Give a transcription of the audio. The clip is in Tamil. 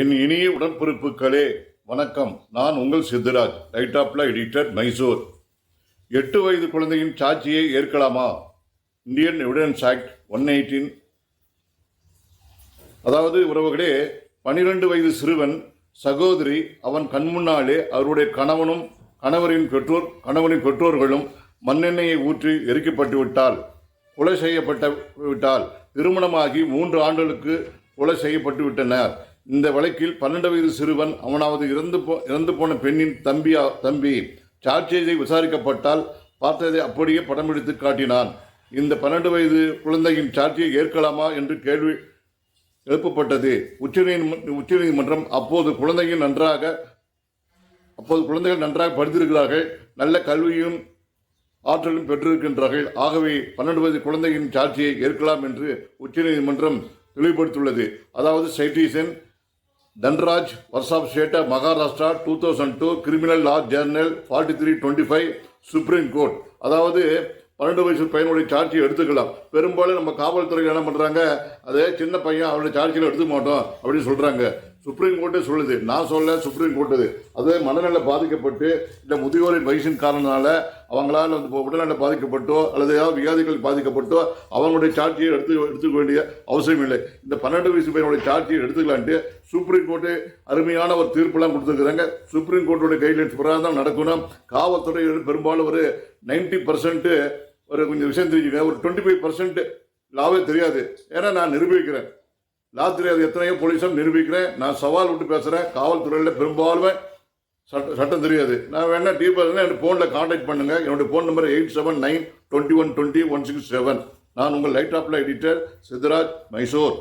என் இனிய உடன்பிறப்புகளே வணக்கம். நான் உங்கள் சித்தராஜ், லைட் ஆப்ல எடிட்டர், மைசூர். 8 வயது குழந்தையின் சாட்சியை ஏற்கலாமா? Indian evidence act 118. அதாவது உறவுகளே, 12 வயது சிறுவன் சகோதரி அவன் கண்முன்னாலே அவருடைய கணவரின் பெற்றோர்களும் மண்ணெண்ணெயை ஊற்றி எரிக்கப்பட்டு விட்டால், கொலை செய்யப்பட்டு விட்டால், திருமணமாகி 3 ஆண்டுகளுக்கு கொலை செய்யப்பட்டு விட்டனர். இந்த வழக்கில் 12 வயது சிறுவன் அவனாவது இறந்து போன பெண்ணின் தம்பி சாட்சியை விசாரிக்கப்பட்டால் பார்த்ததை அப்படியே படம் எடுத்து காட்டினான். இந்த 12 வயது குழந்தையின் சாட்சியை ஏற்கலாமா என்று கேள்வி எழுப்பப்பட்டது. உச்சநீதிமன்றம் அப்போது குழந்தைகள் நன்றாக படித்திருக்கிறார்கள், நல்ல கல்வியும் ஆற்றலும் பெற்றிருக்கின்றார்கள். ஆகவே 12 வயது குழந்தையின் சாட்சியை ஏற்கலாம் என்று உச்சநீதிமன்றம் தெளிவுபடுத்தியுள்ளது. அதாவது citation Dhanraj versus state of Maharashtra 2002 criminal law journal 4325 supreme court. அதாவது 12 வயசு பையனுடைய சாட்சியை எடுத்துக்கலாம். பெரும்பாலும் நம்ம காவல்துறையில் என்ன பண்ணுறாங்க, அதே சின்ன பையன் அவருடைய சாட்சியில் எடுத்துக்க மாட்டோம் அப்படின்னு சொல்கிறாங்க. சுப்ரீம் கோர்ட்டே சொல்லுது, நான் சொல்ல, சுப்ரீம் கோர்ட்டு. அதே மனநல பாதிக்கப்பட்டு இல்லை முதியோரின் வயசின் காரணத்தினால அவங்களால உடல்நல பாதிக்கப்பட்டோ அல்லது ஏதாவது வியாதிகள் பாதிக்கப்பட்டோ அவங்களுடைய சாட்சியை எடுத்துக்க வேண்டிய அவசியம் இல்லை. இந்த 12 வயசு பையனுடைய சாட்சியை எடுத்துக்கலான்ட்டு சுப்ரீம் கோர்ட்டு அருமையான ஒரு தீர்ப்பெல்லாம் கொடுத்துருக்குறாங்க. சுப்ரீம் கோர்ட்டுடைய கைட்லைன்ஸ் பிரகாரம் தான் நடக்கணும். காவல்துறை பெரும்பாலும் ஒரு 90% ஒரு கொஞ்சம் விஷயம் தெரிஞ்சுக்க, ஒரு 25% லாவே தெரியாது. ஏன்னா நான் நிரூபிக்கிறேன், லா தெரியாது எத்தனையோ போலீஸும் நிரூபிக்கிறேன். நான் சவால் விட்டு பேசுகிறேன். காவல்துறையில் பெரும்பாலுமே சட்டம் தெரியாது. நான் வேணா டீப்பாக என்னோட ஃபோனில் கான்டாக்ட் பண்ணுங்கள். என்னுடைய ஃபோன் நம்பர் 8792120 167. நான் உங்கள் லைட் ஆப்ல எடிட்டர் சித்தராஜ், மைசூர்.